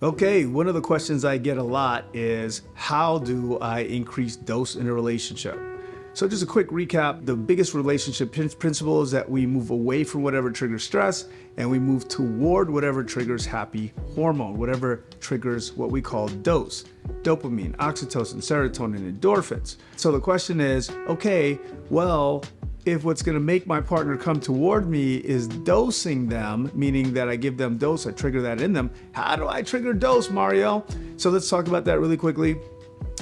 Okay, one of the questions I get a lot is how do I increase dose in a relationship? So just a quick recap, the biggest relationship principle is that we move away from whatever triggers stress and we move toward whatever triggers happy hormone, whatever triggers what we call DOSE, dopamine, oxytocin, serotonin, endorphins. So the question is, okay, well, if what's going to make my partner come toward me is dosing them, meaning that I give them dose, I trigger that in them, how do I trigger dose, Mario? So let's talk about that really quickly.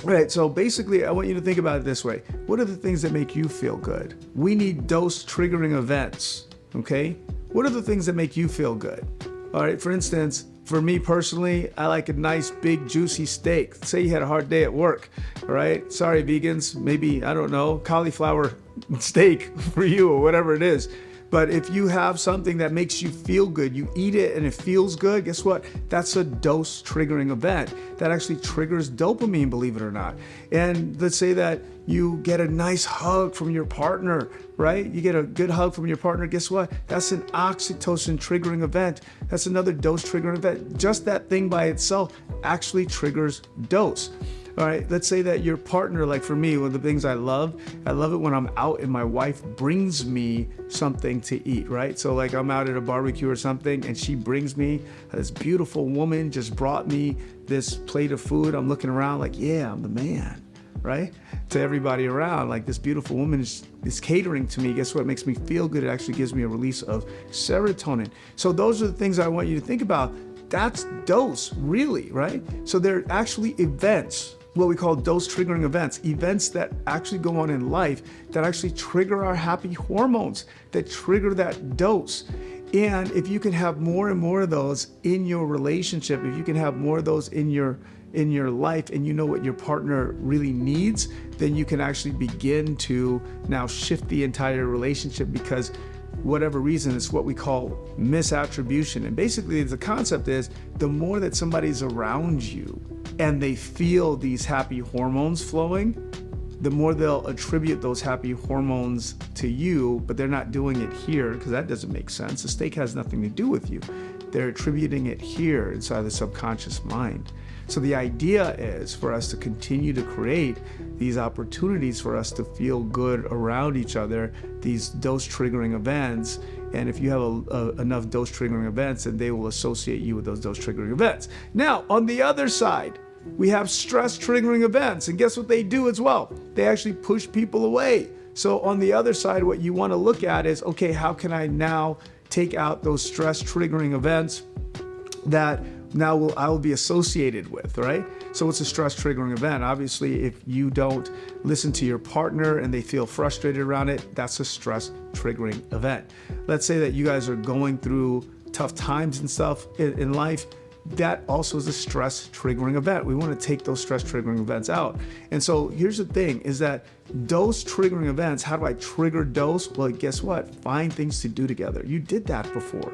All right, so basically, I want you to think about it this way. What are the things that make you feel good? We need dose triggering events, okay? What are the things that make you feel good? All right, for instance, for me personally, I like a nice, big, juicy steak. Say you had a hard day at work, all right? Sorry, vegans, maybe, I don't know, cauliflower steak for you or whatever it is. But if you have something that makes you feel good, you eat it and it feels good, guess what? That's a dose triggering event. That actually triggers dopamine, believe it or not. And let's say that you get a nice hug from your partner, right? You get a good hug from your partner, guess what? That's an oxytocin triggering event. That's another dose triggering event. Just that thing by itself actually triggers dose. All right, let's say that your partner, like for me, one of the things I love it when I'm out and my wife brings me something to eat, right? So like I'm out at a barbecue or something and she brings me, this beautiful woman just brought me this plate of food. I'm looking around like, yeah, I'm the man, right? To everybody around, like this beautiful woman is catering to me. Guess what? It makes me feel good. It actually gives me a release of serotonin. So those are the things I want you to think about. That's dose, really, right? So they're actually events, what we call dose triggering events that actually go on in life that actually trigger our happy hormones, that trigger that dose. And if you can have more and more of those in your relationship, if you can have more of those in your life and you know what your partner really needs, then you can actually begin to now shift the entire relationship because whatever reason, it's what we call misattribution. And basically the concept is the more that somebody's around you and they feel these happy hormones flowing, the more they'll attribute those happy hormones to you, but they're not doing it here because that doesn't make sense. The steak has nothing to do with you. They're attributing it here inside the subconscious mind. So the idea is for us to continue to create these opportunities for us to feel good around each other, these dose triggering events. And if you have enough dose triggering events, then they will associate you with those dose triggering events. Now, on the other side, we have stress triggering events. And guess what they do as well? They actually push people away. So on the other side, what you want to look at is, okay, how can I now take out those stress triggering events that now I will be associated with, right? So what's a stress triggering event? Obviously, if you don't listen to your partner and they feel frustrated around it, that's a stress triggering event. Let's say that you guys are going through tough times and stuff in life. That also is a stress triggering event. We want to take those stress triggering events out. And so here's the thing is that dose triggering events, how do I trigger dose? Well, guess what? Find things to do together. You did that before.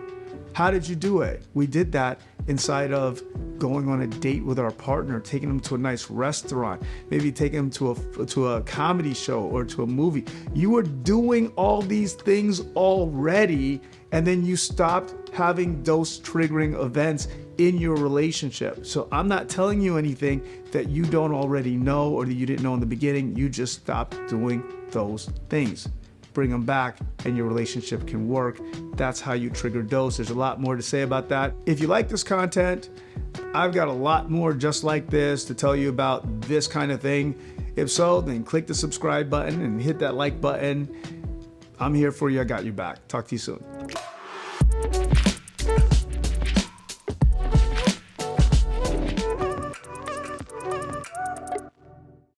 How did you do it? We did that inside of going on a date with our partner, taking them to a nice restaurant, maybe taking them to a comedy show or to a movie. You were doing all these things already, and then you stopped having dose triggering events in your relationship. So I'm not telling you anything that you don't already know or that you didn't know in the beginning. You just stopped doing those things. Bring them back and your relationship can work. That's how you trigger dose. There's a lot more to say about that. If you like this content, I've got a lot more just like this to tell you about this kind of thing. If so, then click the subscribe button and hit that like button. I'm here for you. I got your back. Talk to you soon.